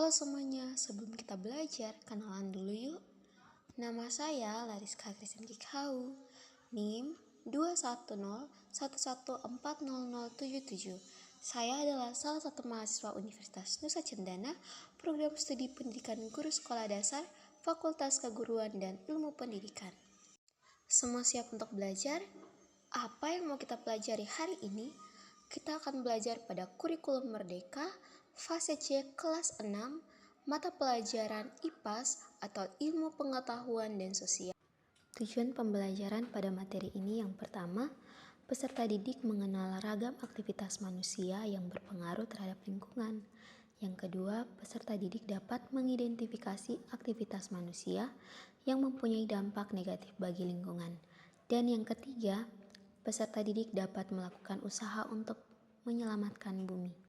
Halo semuanya, sebelum kita belajar, kenalan dulu yuk. Nama saya Lariska Kristen Kikhau, NIM 21011400077. Saya adalah salah satu mahasiswa Universitas Nusa Cendana, program studi pendidikan guru sekolah dasar, Fakultas Keguruan dan Ilmu Pendidikan. Semua siap untuk belajar? Apa yang mau kita pelajari hari ini? Kita akan belajar pada kurikulum Merdeka, fase C kelas 6, mata pelajaran IPAS atau Ilmu Pengetahuan dan Sosial. Tujuan pembelajaran pada materi ini yang pertama, peserta didik mengenal ragam aktivitas manusia yang berpengaruh terhadap lingkungan. Yang kedua, peserta didik dapat mengidentifikasi aktivitas manusia yang mempunyai dampak negatif bagi lingkungan. Dan yang ketiga, peserta didik dapat melakukan usaha untuk menyelamatkan bumi.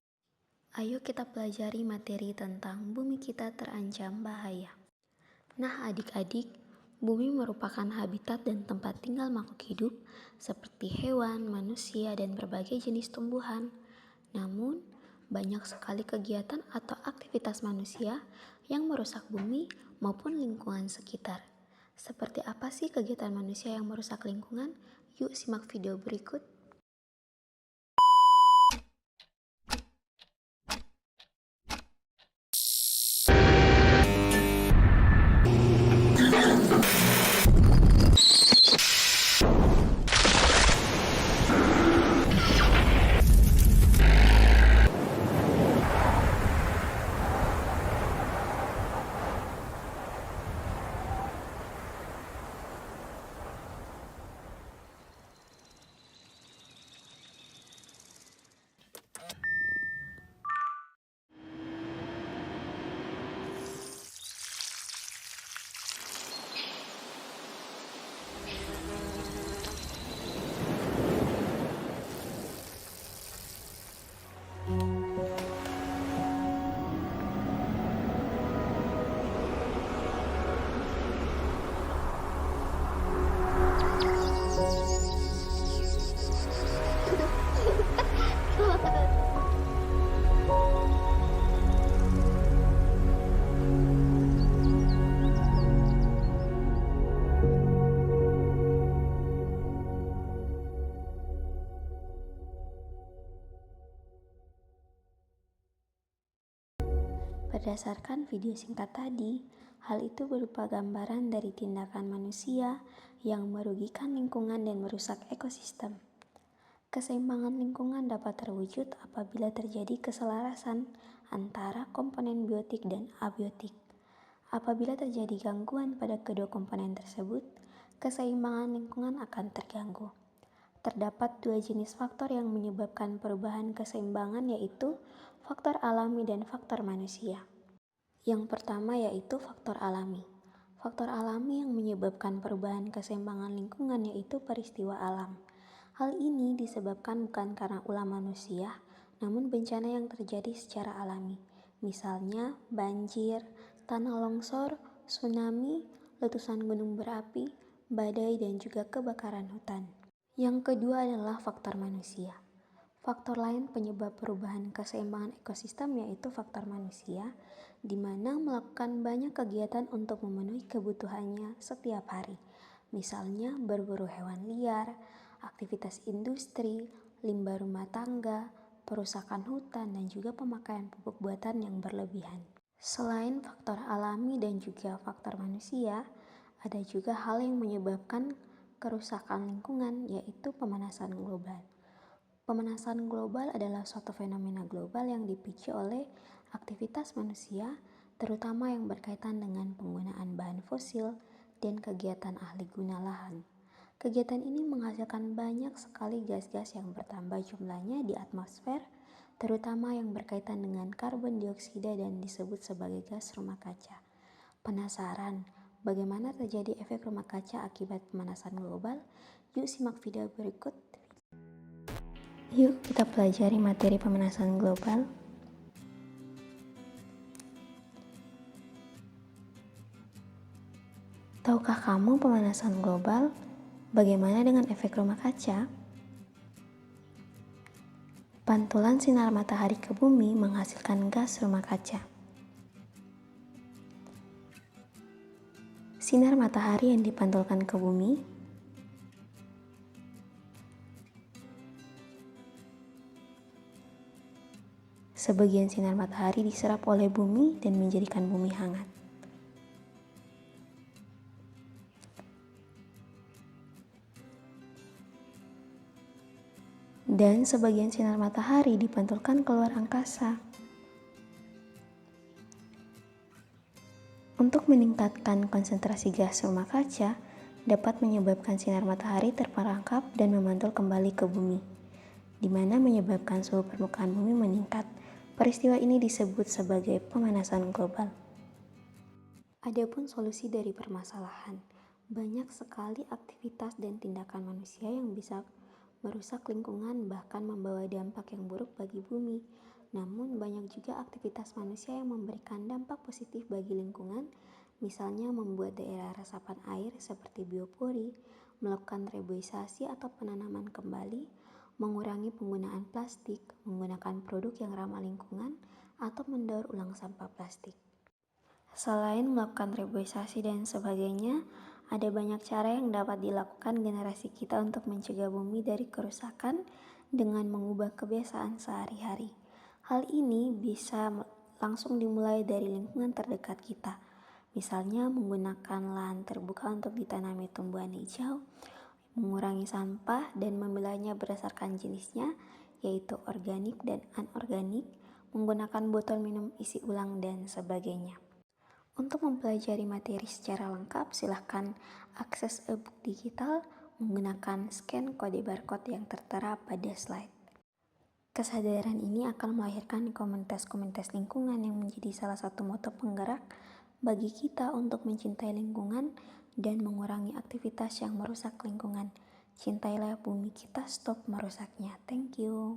Ayo kita pelajari materi tentang bumi kita terancam bahaya. Nah adik-adik, bumi merupakan habitat dan tempat tinggal makhluk hidup seperti hewan, manusia, dan berbagai jenis tumbuhan. Namun, banyak sekali kegiatan atau aktivitas manusia yang merusak bumi maupun lingkungan sekitar. Seperti apa sih kegiatan manusia yang merusak lingkungan? Yuk simak video berikut. Berdasarkan video singkat tadi, hal itu berupa gambaran dari tindakan manusia yang merugikan lingkungan dan merusak ekosistem. Keseimbangan lingkungan dapat terwujud apabila terjadi keselarasan antara komponen biotik dan abiotik. Apabila terjadi gangguan pada kedua komponen tersebut, keseimbangan lingkungan akan terganggu. Terdapat dua jenis faktor yang menyebabkan perubahan keseimbangan, yaitu faktor alami dan faktor manusia. Yang pertama yaitu faktor alami. Faktor alami yang menyebabkan perubahan keseimbangan lingkungan yaitu peristiwa alam. Hal ini disebabkan bukan karena ulah manusia, namun bencana yang terjadi secara alami. Misalnya banjir, tanah longsor, tsunami, letusan gunung berapi, badai, dan juga kebakaran hutan. Yang kedua adalah faktor manusia. Faktor lain penyebab perubahan keseimbangan ekosistem yaitu faktor manusia, di mana melakukan banyak kegiatan untuk memenuhi kebutuhannya setiap hari. Misalnya berburu hewan liar, aktivitas industri, limbah rumah tangga, perusakan hutan, dan juga pemakaian pupuk buatan yang berlebihan. Selain faktor alami dan juga faktor manusia, ada juga hal yang menyebabkan kerusakan lingkungan yaitu pemanasan global. Pemanasan global adalah suatu fenomena global yang dipicu oleh aktivitas manusia, terutama yang berkaitan dengan penggunaan bahan fosil dan kegiatan ahli guna lahan. Kegiatan ini menghasilkan banyak sekali gas-gas yang bertambah jumlahnya di atmosfer, terutama yang berkaitan dengan karbon dioksida dan disebut sebagai gas rumah kaca. Penasaran bagaimana terjadi efek rumah kaca akibat pemanasan global? Yuk simak video berikut. Yuk kita pelajari materi pemanasan global. Tahukah kamu pemanasan global? Bagaimana dengan efek rumah kaca? Pantulan sinar matahari ke bumi menghasilkan gas rumah kaca. Sinar matahari yang dipantulkan ke bumi, sebagian sinar matahari diserap oleh bumi dan menjadikan bumi hangat. Dan sebagian sinar matahari dipantulkan keluar angkasa. Untuk meningkatkan konsentrasi gas rumah kaca, dapat menyebabkan sinar matahari terperangkap dan memantul kembali ke bumi, di mana menyebabkan suhu permukaan bumi meningkat. Peristiwa ini disebut sebagai pemanasan global. Adapun solusi dari permasalahan, banyak sekali aktivitas dan tindakan manusia yang bisa merusak lingkungan, bahkan membawa dampak yang buruk bagi bumi. Namun banyak juga aktivitas manusia yang memberikan dampak positif bagi lingkungan, misalnya membuat daerah resapan air seperti biopori, melakukan reboisasi atau penanaman kembali, mengurangi penggunaan plastik, menggunakan produk yang ramah lingkungan, atau mendaur ulang sampah plastik. Selain melakukan reboisasi dan sebagainya, ada banyak cara yang dapat dilakukan generasi kita untuk mencegah bumi dari kerusakan dengan mengubah kebiasaan sehari-hari. Hal ini bisa langsung dimulai dari lingkungan terdekat kita. Misalnya menggunakan lahan terbuka untuk ditanami tumbuhan hijau, mengurangi sampah dan memilahnya berdasarkan jenisnya, yaitu organik dan anorganik, menggunakan botol minum isi ulang dan sebagainya. Untuk mempelajari materi secara lengkap, silahkan akses e-book digital menggunakan scan kode barcode yang tertera pada slide. Kesadaran ini akan melahirkan komunitas-komunitas lingkungan yang menjadi salah satu motor penggerak bagi kita untuk mencintai lingkungan dan mengurangi aktivitas yang merusak lingkungan. Cintailah bumi kita, stop merusaknya. Thank you.